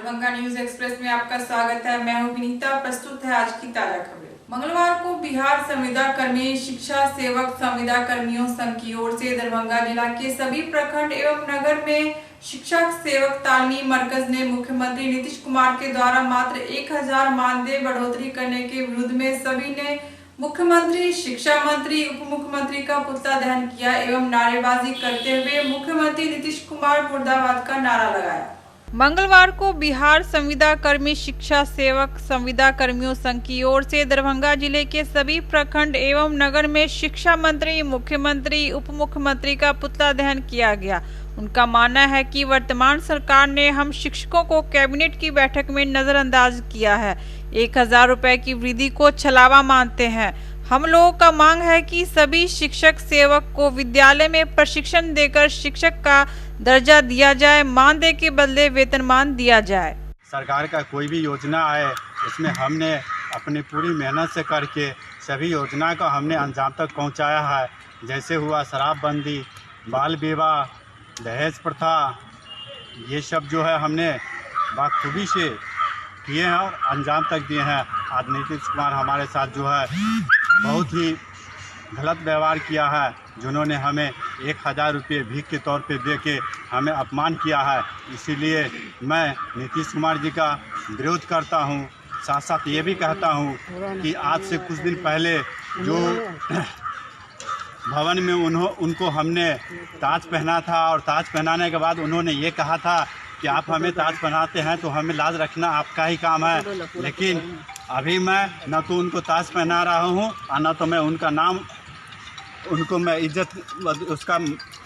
Darbhanga news express में आपका स्वागत है। मैं हूं विनीता। प्रस्तुत है आज की ताजा खबरें। मंगलवार को बिहार संविदा कर्मी शिक्षा सेवक संविदा कर्मियों संघ की ओर से दरभंगा जिला के सभी प्रखंड एवं नगर में शिक्षक सेवक तालीमी मरकज ने मुख्यमंत्री नीतीश कुमार के द्वारा मात्र 1000 मानदेय बढ़ोतरी करने के विरोध में सभी ने मुख्यमंत्री, शिक्षा मंत्री, उप मुख्यमंत्री का पुतला दहन किया एवं नारेबाजी करते हुए मुख्यमंत्री नीतीश कुमार मुर्दाबाद का नारा लगाया। मंगलवार को बिहार संविदा कर्मी शिक्षा सेवक संविदा कर्मियों संघ की ओर से दरभंगा जिले के सभी प्रखंड एवं नगर में शिक्षा मंत्री, मुख्यमंत्री, उप मुख्यमंत्री का पुतला दहन किया गया। उनका मानना है कि वर्तमान सरकार ने हम शिक्षकों को कैबिनेट की बैठक में नजरअंदाज किया है। 1000 रुपए की वृद्धि को छलावा मानते हैं। हम लोगों का मांग है कि सभी शिक्षक सेवक को विद्यालय में प्रशिक्षण देकर शिक्षक का दर्जा दिया जाए, मानदेय के बदले वेतनमान दिया जाए। सरकार का कोई भी योजना है इसमें हमने अपनी पूरी मेहनत से करके सभी योजना को हमने अंजाम तक पहुंचाया है। जैसे हुआ शराबबंदी, बाल विवाह, दहेज प्रथा, ये सब जो है हमने बखूबी से किए हैं और अंजाम तक दिए हैं। आज नीतीश कुमार हमारे साथ जो है बहुत ही गलत व्यवहार किया है, जिन्होंने हमें 1000 रुपये भीख के तौर पे दे के हमें अपमान किया है। इसीलिए मैं नीतीश कुमार जी का विरोध करता हूं। साथ साथ ये भी कहता हूं कि आज से कुछ दिन पहले जो भवन में उनको हमने ताज पहना था और ताज पहनाने के बाद उन्होंने ये कहा था कि आप हमें ताज पहनाते हैं तो हमें लाज रखना आपका ही काम है। लेकिन अभी मैं न तो उनको ताज पहना रहा हूँ और न तो मैं उनका नाम, उनको मैं इज्जत उसका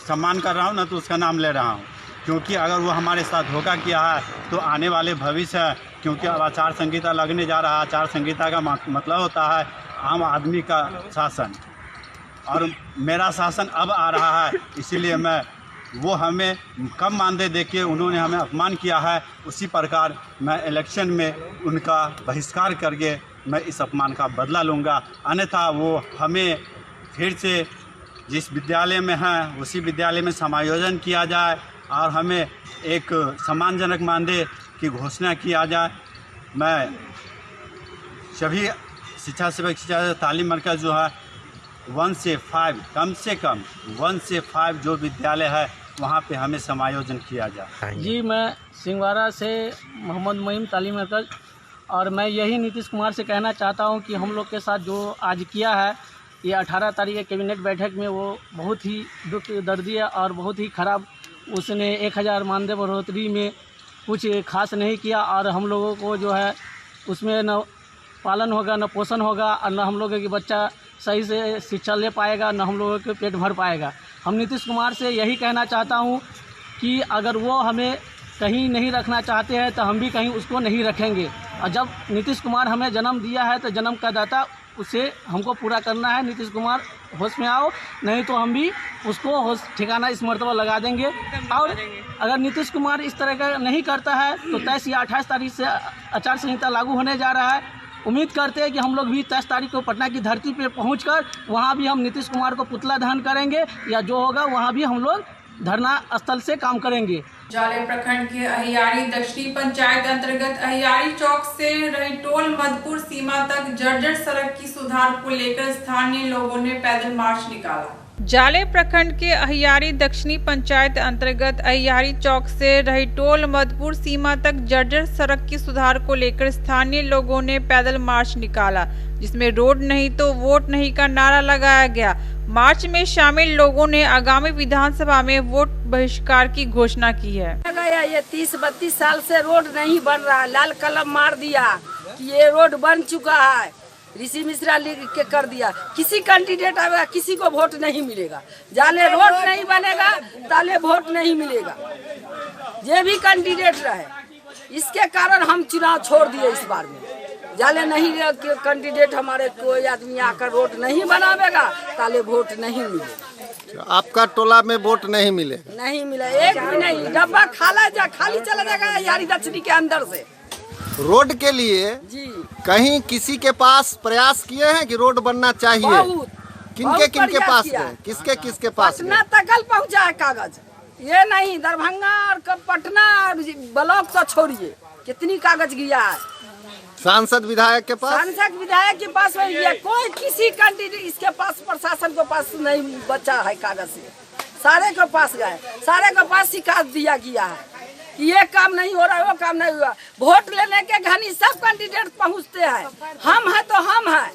सम्मान कर रहा हूँ, न तो उसका नाम ले रहा हूँ। क्योंकि अगर वो हमारे साथ धोखा किया है तो आने वाले भविष्य है। क्योंकि अब आचार संहिता लगने जा रहा है। आचार संहिता का मतलब होता है आम आदमी का शासन, और मेरा शासन अब आ रहा है। इसीलिए वो हमें कम मानदेय देके उन्होंने हमें अपमान किया है, उसी प्रकार मैं इलेक्शन में उनका बहिष्कार करके मैं इस अपमान का बदला लूँगा। अन्यथा वो हमें फिर से जिस विद्यालय में हैं उसी विद्यालय में समायोजन किया जाए और हमें एक सम्मानजनक मानदेय की घोषणा किया जाए। मैं सभी शिक्षा सेवक शिक्षा तालीम मरकज़ जो है 1 से 5 कम से कम 1 से 5 जो विद्यालय है वहाँ पे हमें समायोजन किया जाए। जी, मैं सिंहवाड़ा से मोहम्मद मुईम तालीम मरकज़, और मैं यही नीतीश कुमार से कहना चाहता हूँ कि हम लोग के साथ जो आज किया है, ये 18 तारीख के कैबिनेट बैठक में वो बहुत ही दुख दर्दी है और बहुत ही ख़राब। उसने 1000 मानदेय बढ़ोतरी में कुछ खास नहीं किया और हम लोगों को जो है उसमें न पालन होगा, न पोषण होगा, और न हम लोगों के बच्चा सही से शिक्षा ले पाएगा, न हम लोगों के पेट भर पाएगा। हम नीतीश कुमार से यही कहना चाहता हूँ कि अगर वो हमें कहीं नहीं रखना चाहते हैं तो हम भी कहीं उसको नहीं रखेंगे। और जब नीतीश कुमार हमें जन्म दिया है तो जन्म का दाता उसे हमको पूरा करना है। नीतीश कुमार होश में आओ, नहीं तो हम भी उसको होश ठिकाना इस मर्तबा लगा देंगे। और अगर नीतीश कुमार इस तरह का नहीं करता है तो 23 या 28 तारीख से आचार संहिता लागू होने जा रहा है। उम्मीद करते हैं कि हम लोग भी 23 तारीख को पटना की धरती पे पहुंचकर वहां भी हम नीतीश कुमार को पुतला दहन करेंगे, या जो होगा वहां भी हम लोग धरना स्थल से काम करेंगे। जाले प्रखंड के अहियारी दक्षिणी पंचायत अंतर्गत अहियारी चौक से रहीटोल मधुपुर सीमा तक जर्जर सड़क की सुधार को लेकर स्थानीय लोगों ने पैदल मार्च निकाला। जाले प्रखंड के अहियारी दक्षिणी पंचायत अंतर्गत अहियारी चौक से रहीटोल मधुपुर सीमा तक जर्जर सड़क की सुधार को लेकर स्थानीय लोगों ने पैदल मार्च निकाला, जिसमें रोड नहीं तो वोट नहीं का नारा लगाया गया। मार्च में शामिल लोगों ने आगामी विधानसभा में वोट बहिष्कार की घोषणा की है। ये 30-32 साल से रोड नहीं बन रहा, लाल कलम मार दिया कि ये रोड बन चुका है। ऋषि मिश्रा लिख के कर दिया। किसी कैंडिडेट आएगा किसी को वोट नहीं मिलेगा। जाले रोड नहीं बनेगा ताले वोट नहीं मिलेगा। ये भी कैंडिडेट रहे, इसके कारण हम चुनाव छोड़ दिए इस बार में। जाले नहीं कैंडिडेट हमारे कोई आदमी आकर रोड नहीं बनावेगा ताले वोट नहीं मिलेगा। आपका टोला में वोट नहीं मिलेगा? नहीं मिला, एक भी नहीं। डब्बा खाली चला जाएगा यारी दक्षिणी के अंदर से। रोड के लिए जी कहीं किसी के पास प्रयास किए हैं कि रोड बनना चाहिए? बहुत किनके पास गए? किसके पास? पटना तक पहुंचा है कागज। ये नहीं दरभंगा और पटना ब्लॉक तो छोड़िए, कितनी कागज गया है। सांसद विधायक के पास, सांसद विधायक के पास में ये कोई किसी कैंडिडेट इसके पास प्रशासन के पास नहीं बचा है कागज से, सारे के पास गए, सारे के पास शिकायत दिया गया है कि ये काम नहीं हो रहा है, वो काम नहीं हुआ। वोट लेने के घनी सब कैंडिडेट पहुंचते हैं, हम है तो हम है,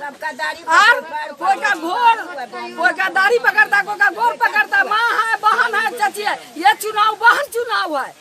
और कोई का घोर, कोई का दाढ़ी पकड़ता, कोई का गोर पकड़ता, माँ है, बहन है, चाची है। ये चुनाव बहन चुनाव है,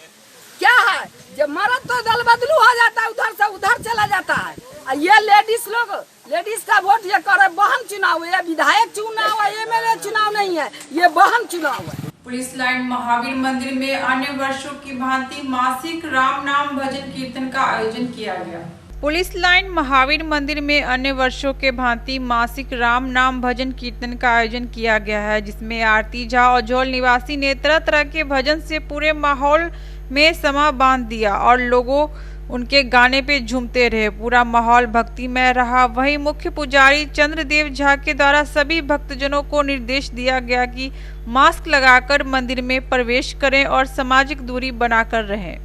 क्या है जब मरद तो दल बदलू हो जाता है, उधर से उधर चला जाता है। और ये लेडीज लोग, लेडीज का वोट ये करे, बहन चुनाव है, ये विधायक चुनाव है, एमएलए चुनाव नहीं है, ये बहन चुनाव है। पुलिस लाइन महावीर मंदिर में अन्य वर्षों की भांति मासिक राम नाम भजन कीर्तन का आयोजन किया गया। पुलिस लाइन महावीर मंदिर में अन्य वर्षों के भांति मासिक राम नाम भजन कीर्तन का आयोजन किया गया है, जिसमें आरती झा और झोल निवासी ने तरह तरह के भजन से पूरे माहौल में समा बांध दिया और लोगों उनके गाने पे झूमते रहे। पूरा माहौल भक्तिमय रहा। वहीं मुख्य पुजारी चंद्रदेव झा के द्वारा सभी भक्तजनों को निर्देश दिया गया कि मास्क लगाकर मंदिर में प्रवेश करें और सामाजिक दूरी बनाकर रहें।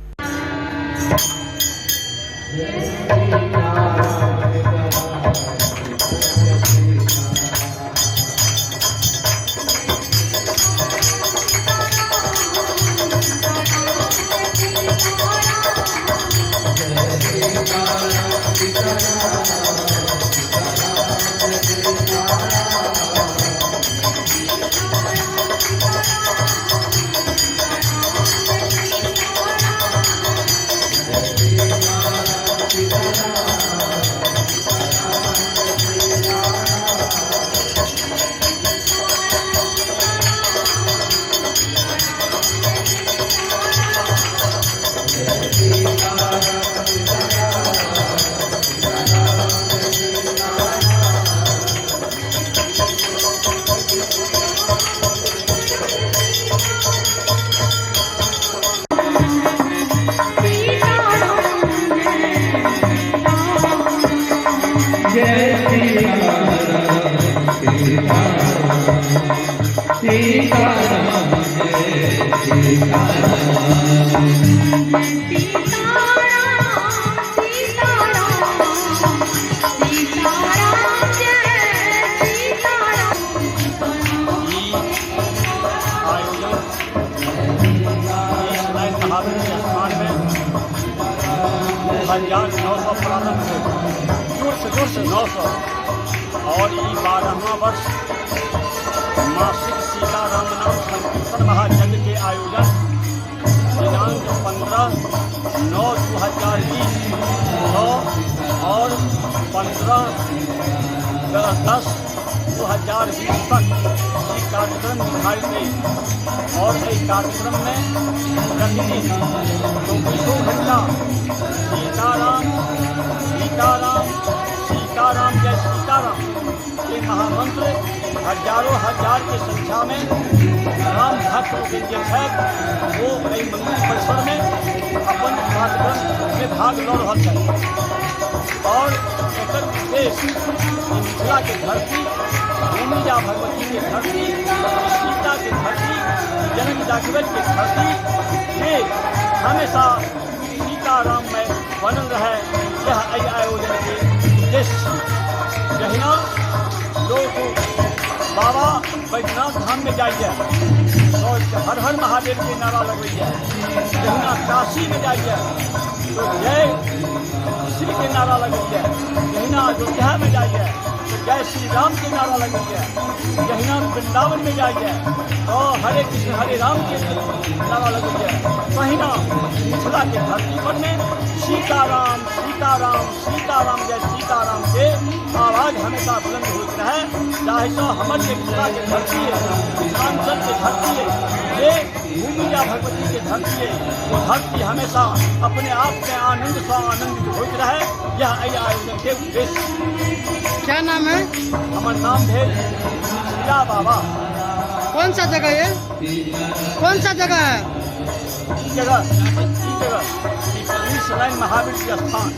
और ये 12वां वर्ष मासिक सीताराम नाम संकीर्तन महायज्ञ के आयोजन दिनांक 15/9/2020 और 15/10/2020 तक ये कार्यक्रम निर्धारित है। और इस कार्यक्रम में प्रतिदिन 24 घंटा सीताराम सीताराम सीताराम जय सीताराम ये महामंत्र हजारों हजार की संख्या में राम भक्त जो है वो नई मंदिर परिसर में अपन कार्यक्रम में भाग ले रहा है। और एक विशेष मिथिला के धरती, भूमिजा भगवती के धरती, सीता के धरती, जनक जागृत के धरती में हमेशा सीताराम में बनल रहे, यह आयोजन के उद्देश्य। जहिना लोग बाबा बैद्यनाथ धाम में जाइए और हर हर महादेव के नारा लगैया, जहिना काशी में जाइए तो जय श्री के नारा लगैया, जहिना अयोध्या में जाइए तो जय श्री राम के नारा लगैया, जहिना वृंदावन में जाइए तो हरे कृष्ण हरे राम के नारा लगैया। वहिना मिथिला के धरती पर में सीताराम सीताराम सीताराम जय सीताराम के आवाज हमेशा बुलंद होती है। चाहे तो हमारे मिथिला के धरती है, मिथिलांचल के धरती है, ये भूमिजा भगवती के धरती है, वो धरती हमेशा अपने आप में आनंद से आनंदित होती रहे, यह आयोजन के उद्देश्य। क्या नाम है? हमारा नाम है शीला बाबा। कौन सा जगह है? कौन सा जगह है? पुलिस लाइन महावीर के स्थान।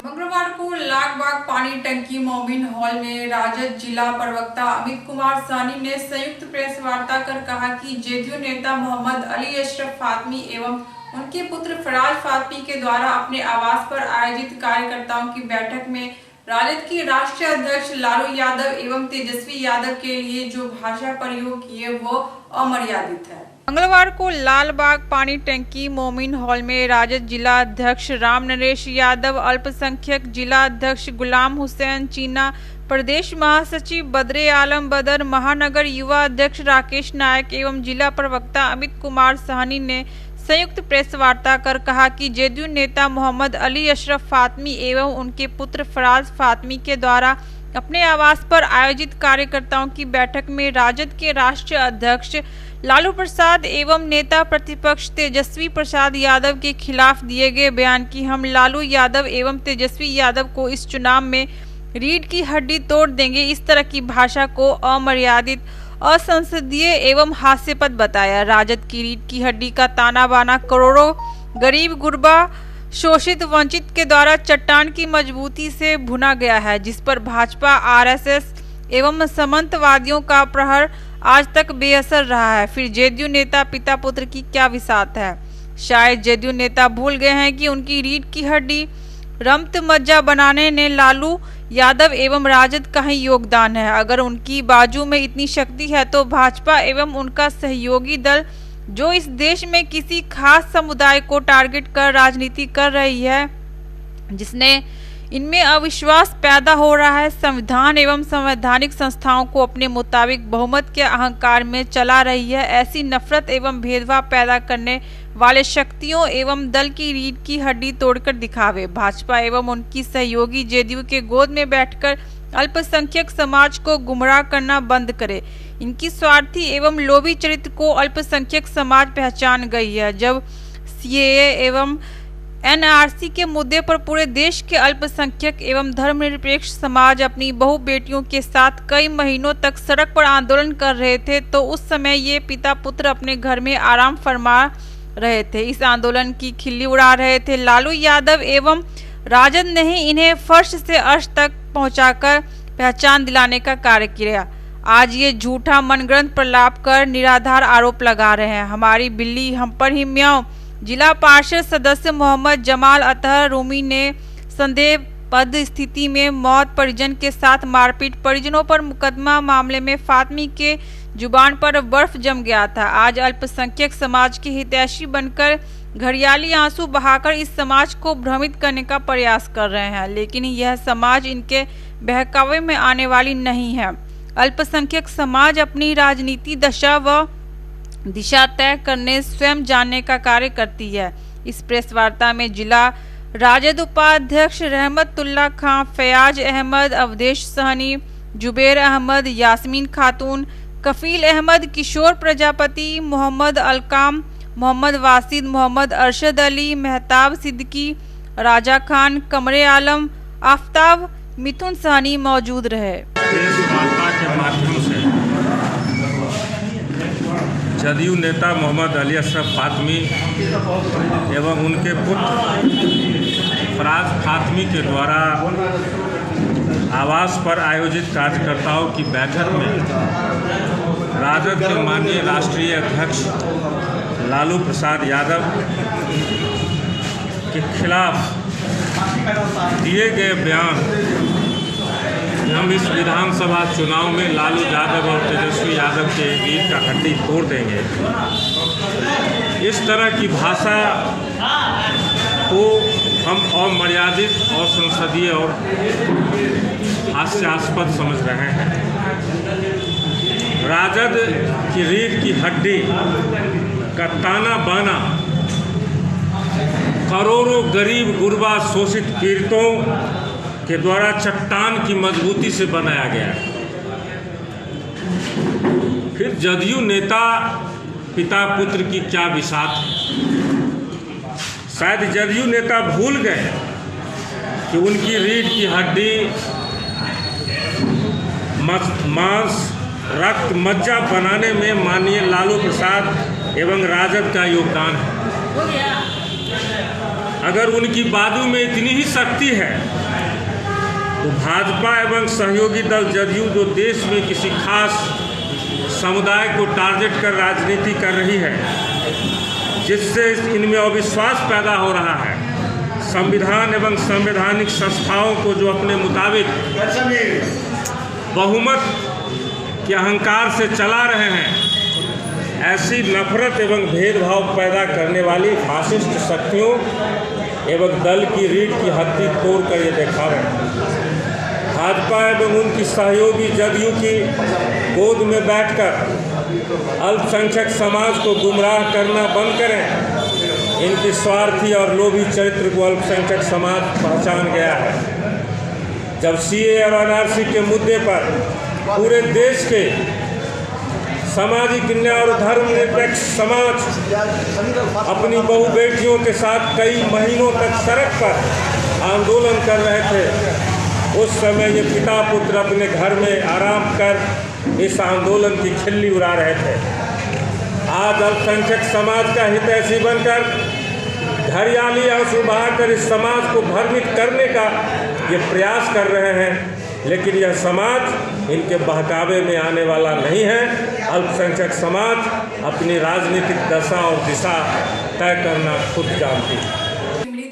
मंगलवार को लाखबाग पानी टंकी मोमिन हॉल में राजद जिला प्रवक्ता अमित कुमार सानी ने संयुक्त प्रेस वार्ता कर कहा कि जेडीयू नेता मोहम्मद अली अशरफ फातमी एवं उनके पुत्र फराज फातमी के द्वारा अपने आवास पर आयोजित कार्यकर्ताओं की बैठक में राजद के राष्ट्रीय अध्यक्ष लालू यादव एवं तेजस्वी यादव के लिए जो भाषा प्रयोग किए वो अमर्यादित है। मंगलवार को लालबाग पानी टंकी मोमिन हॉल में राजद जिला अध्यक्ष राम नरेश यादव, अल्पसंख्यक जिला अध्यक्ष गुलाम हुसैन चीना, प्रदेश महासचिव बदरे आलम बदर, महानगर युवा अध्यक्ष राकेश नायक एवं जिला प्रवक्ता अमित कुमार साहनी ने संयुक्त प्रेस वार्ता कर कहा कि जेडीयू नेता मोहम्मद अली अशरफ फातमी एवं उनके पुत्र फराज फातमी के द्वारा अपने आवास पर आयोजित कार्यकर्ताओं की बैठक में राजद के राष्ट्रीय अध्यक्ष लालू प्रसाद एवं नेता प्रतिपक्ष तेजस्वी प्रसाद यादव के खिलाफ दिए गए बयान की हम लालू यादव एवं तेजस्वी यादव को इस चुनाव में रीढ़ की हड्डी तोड़ देंगे, इस तरह की भाषा को अमर्यादित, असंसदीय एवं हास्यास्पद बताया। राजद की रीढ़ की हड्डी का ताना बाना करोड़ों गरीब गुरबा शोषित वंचित के द्वारा चट्टान की मजबूती से भुना गया है, जिस पर भाजपा आरएसएस एवं सामंतवादियों का प्रहार आज तक बेअसर रहा है। फिर जेडीयू नेता पिता पुत्र की क्या विसात है। शायद जेडीयू नेता भूल गए हैं कि उनकी रीढ़ की हड्डी रमत मज्जा बनाने ने लालू यादव एवं राजद का ही योगदान है। अगर उनकी बाजू में इतनी शक्ति है तो भाजपा एवं उनका सहयोगी दल जो इस देश में किसी खास समुदाय को टारगेट कर राजनीति कर रही है, जिसने इनमें अविश्वास पैदा हो रहा है, संविधान एवं संवैधानिक संस्थाओं को अपने मुताबिक बहुमत के अहंकार में चला रही है, ऐसी नफरत एवं भेदभाव पैदा करने वाले शक्तियों एवं दल की रीढ़ की हड्डी तोड़कर दिखावे। भाजपा एवं उनकी सहयोगी जेडीयू के गोद में बैठकर अल्पसंख्यक समाज को गुमराह करना बंद करे। इनकी स्वार्थी एवं लोभी चरित्र को अल्पसंख्यक समाज पहचान गई है। जब सीएए एवं एनआरसी के मुद्दे पर पूरे देश के अल्पसंख्यक एवं धर्मनिरपेक्ष समाज अपनी बहु बेटियों के साथ कई महीनों तक सड़क पर आंदोलन कर रहे थे, तो उस समय ये पिता पुत्र अपने घर में आराम फरमा रहे थे, इस आंदोलन की खिल्ली उड़ा रहे थे। लालू यादव एवं राजद ने ही इन्हें फर्श से अर्श तक पहुंचाकर पहचान दिलाने का कार्य किया। आज ये झूठा मनगढ़ंत प्रलाप कर निराधार आरोप लगा रहे हैं। हमारी बिल्ली हम पर ही म्याऊं। जिला पार्षद सदस्य मोहम्मद जमाल अतहर रूमी ने संदेहपद स्थिति में मौत, परिजन के साथ मारपीट, परिजनों पर मुकदमा मामले में फातमी के जुबान पर बर्फ जम गया था। आज अल्पसंख्यक समाज के हितैषी बनकर घड़ियाली आंसू बहाकर इस समाज को भ्रमित करने का प्रयास कर रहे हैं, लेकिन यह समाज इनके बहकावे में आने वाली नहीं है। अल्पसंख्यक समाज अपनी राजनीति दशा व दिशा तय करने, स्वयं जानने का कार्य करती है। इस प्रेस वार्ता में जिला राजद उपाध्यक्ष रहमतुल्लाह खां, फयाज अहमद, अवधेश सहनी, जुबेर अहमद, यास्मीन खातून, कफील अहमद, किशोर प्रजापति, मोहम्मद अलकाम, मोहम्मद वासिद, मोहम्मद अरशद अली, मेहताब सिद्दीकी, राजा खान, कमरे आलम, आफ्ताब, मिथुन सहनी मौजूद रहे। प्रेस वार्ता के माध्यम से जदयू नेता मोहम्मद अली अशरफ फातमी एवं उनके पुत्र फराज फातमी के द्वारा आवास पर आयोजित कार्यकर्ताओं की बैठक में राजद के माननीय राष्ट्रीय अध्यक्ष लालू प्रसाद यादव के खिलाफ दिए गए बयान हम इस विधानसभा चुनाव में लालू यादव और तेजस्वी यादव के रीढ़ का हड्डी तोड़ देंगे, इस तरह की भाषा को हम अमर्यादित, असंसदीय और हास्यास्पद समझ रहे हैं। राजद की रीढ़ की हड्डी का ताना बाना करोड़ों गरीब गुरबा शोषित पीड़ितों के द्वारा चट्टान की मजबूती से बनाया गया है। फिर जदयू नेता पिता पुत्र की क्या विसात है। शायद जदयू नेता भूल गए कि उनकी रीढ़ की हड्डी मांस, रक्त, मज्जा बनाने में माननीय लालू प्रसाद एवं राजद का योगदान है। अगर उनकी बाजू में इतनी ही शक्ति है तो भाजपा एवं सहयोगी दल जदयू जो देश में किसी खास समुदाय को टारगेट कर राजनीति कर रही है, जिससे इनमें अविश्वास पैदा हो रहा है। संविधान एवं संवैधानिक संस्थाओं को जो अपने मुताबिक बहुमत के अहंकार से चला रहे हैं, ऐसी नफरत एवं भेदभाव पैदा करने वाली फासिस्ट शक्तियों एवं दल की रीढ़ की हड्डी तोड़कर ये दिखा रहे हैं। भाजपा एवं उनकी सहयोगी जदयू की गोद में बैठकर अल्पसंख्यक समाज को गुमराह करना बंद करें। इनकी स्वार्थी और लोभी चरित्र को अल्पसंख्यक समाज पहचान गया है। जब सीए और एनआरसी के मुद्दे पर पूरे देश के सामाजिक न्याय और धर्मनिरपेक्ष समाज अपनी बहु बेटियों के साथ कई महीनों तक सड़क पर आंदोलन कर रहे थे, उस समय ये पिता पुत्र अपने घर में आराम कर इस आंदोलन की खिल्ली उड़ा रहे थे। आज अल्पसंख्यक समाज का हितैषी बनकर हरियाली आंसू बहाकर इस समाज को भ्रमित करने का ये प्रयास कर रहे हैं, लेकिन यह समाज इनके बहकावे में आने वाला नहीं है। अल्पसंख्यक समाज अपनी राजनीतिक दशा और दिशा तय करना खुद जानती है।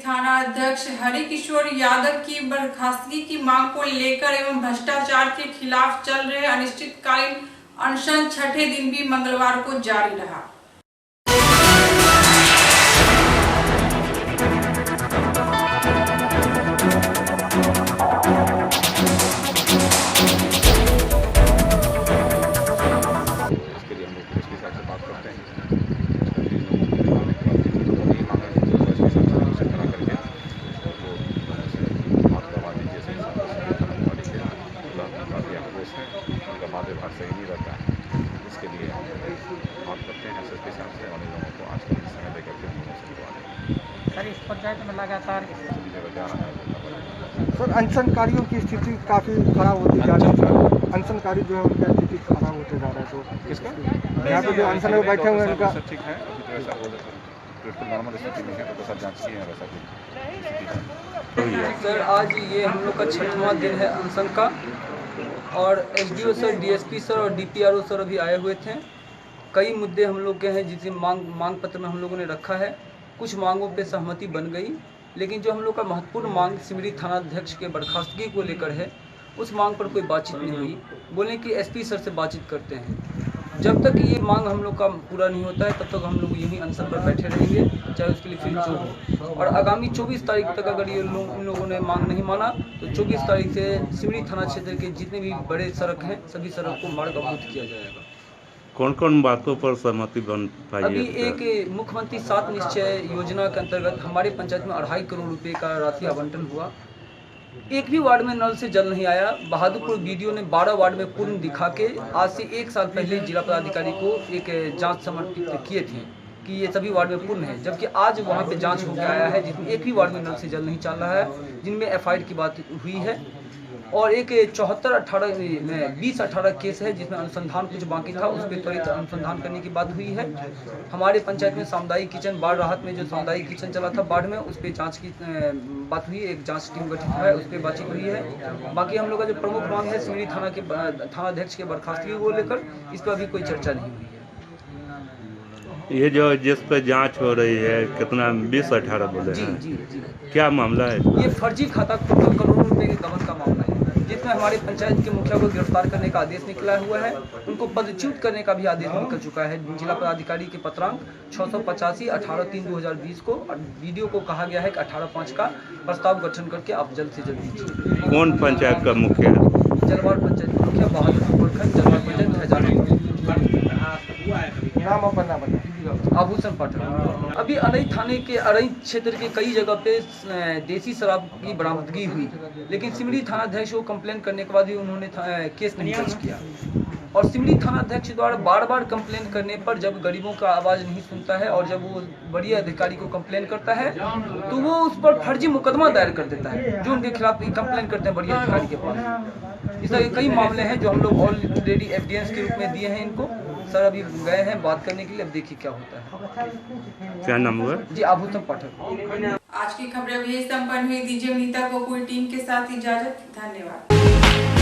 थाना अध्यक्ष हरिकिशोर यादव की बर्खास्तगी की मांग को लेकर एवं भ्रष्टाचार के खिलाफ चल रहे अनिश्चितकालीन अनशन छठे दिन भी मंगलवार को जारी रहा। सही नहीं रहता है, इसके लिए हम बात करते हैं सबके साथ से और इन लोगों को आज का समय देकर के समझवा दें। सर, इस पंचायत में लगातार सभी जगह जा रहा है। सर, अनशनकारियों की स्थिति काफ़ी खराब होती जा रही है। अनशनकारी जो है उनका स्थिति खराब होते जा रहा है। तो किसका यहाँ पे जो अनशन में बैठे हुए हैं उनका ठीक है, अभी तो ऐसा बिल्कुल नॉर्मल स्थिति में है, तो सब जाँच किए हैं वैसा कुछ। सर, आज ये हम लोग का 6वां दिन है अनशन का और एसडीओ सर, डीएसपी सर और डीपीआरओ सर अभी आए हुए थे। कई मुद्दे हम लोग के हैं जिसे मांग पत्र में हम लोगों ने रखा है। कुछ मांगों पे सहमति बन गई, लेकिन जो हम लोग का महत्वपूर्ण मांग सिमरी थानाध्यक्ष के बर्खास्तगी को लेकर है, उस मांग पर कोई बातचीत नहीं हुई। बोले कि एसपी सर से बातचीत करते हैं। जब तक ये मांग हम लोग का पूरा नहीं होता है तब तक हम लोग यहीं अनशन पर बैठे रहेंगे, चाहे उसके लिए फीस जो हो। और आगामी 24 तारीख तक अगर ये इन लोगों ने मांग नहीं माना तो 24 तारीख से सिमरी थाना क्षेत्र के जितने भी बड़े सड़क हैं सभी सड़क को मार्ग अवरुद्ध किया जाएगा। कौन कौन बातों पर सहमति बन पाई? अभी एक मुख्यमंत्री 7 निश्चय योजना के अंतर्गत हमारे पंचायत में 2.5 करोड़ रुपए का राशि आवंटन हुआ। एक भी वार्ड में नल से जल नहीं आया। बहादुरपुर बीडीओ ने 12 वार्ड में पूर्ण दिखा के आज से 1 साल पहले जिला पदाधिकारी को एक जांच समर्पित किए थे कि ये सभी वार्ड में पूर्ण है, जबकि आज वहाँ पे जांच हो गया आया है जिसमें एक भी वार्ड में नल से जल नहीं चल रहा है, जिनमें एफआईआर की बात हुई है। और एक 20-18 केस है जिसमें अनुसंधान कुछ बाकी था, उस पर त्वरित अनुसंधान करने की बात हुई है। हमारे पंचायत में सामुदायिक किचन, बाढ़ राहत में जो सामुदायिक किचन चला था बाढ़ में, उस पर जांच की बात हुई। एक जांच टीम गठित हुआ है, उस पर बातचीत हुई है। बाकी हम लोग का जो प्रमुख मांग है सिमरी थाना के थानाध्यक्ष के बर्खास्तगी को लेकर, इस पर अभी कोई चर्चा नहीं हुई है। ये जो जिस पर जांच हो रही है कितना 20-18 बोले हैं? जी। क्या मामला है? ये फर्जी खाता करोड़ों रुपए के गबन का मामला है, जिसमें हमारे पंचायत के मुखिया को गिरफ्तार करने का आदेश निकला हुआ है। उनको पदच्युत करने का भी आदेश निकल चुका है। जिला पदाधिकारी के पत्रांक 685 18/3/2020 को और वीडियो को कहा गया है कि 18/5 का प्रस्ताव गठन करके आप जल्द से जल्द दीजिए। कौन पंचायत का मुखिया है? जलवार पंचायत का मुखिया बहादुरपुर प्रखंड जलवार पंचायत फैजाना आभूषण पाठक। अभी अरई थाने के अरई क्षेत्र के कई जगह पे देसी शराब की बरामदगी हुई, लेकिन सिमरी थानाध्यक्ष को कंप्लेन करने के बाद भी उन्होंने केस नहीं दर्ज किया। और सिमरी थानाध्यक्ष द्वारा बार कंप्लेन करने पर जब गरीबों का आवाज़ नहीं सुनता है और जब वो बड़ी अधिकारी को कंप्लेन करता है तो वो उस पर फर्जी मुकदमा दायर कर देता है, जो उनके खिलाफ कंप्लेन करते हैं बड़ी अधिकारी के पास। इस तरह कई मामले हैं जो हम लोग ऑलरेडी एविडेंस के रूप में दिए हैं इनको। सर अभी गए हैं बात करने के लिए, अब देखिए क्या होता है। क्या नाम हुआ? जी, आभूषण पाठक। आज की खबरें भी संपन्न हुई। दीजिए नीता को पूरी टीम के साथ इजाजत। धन्यवाद।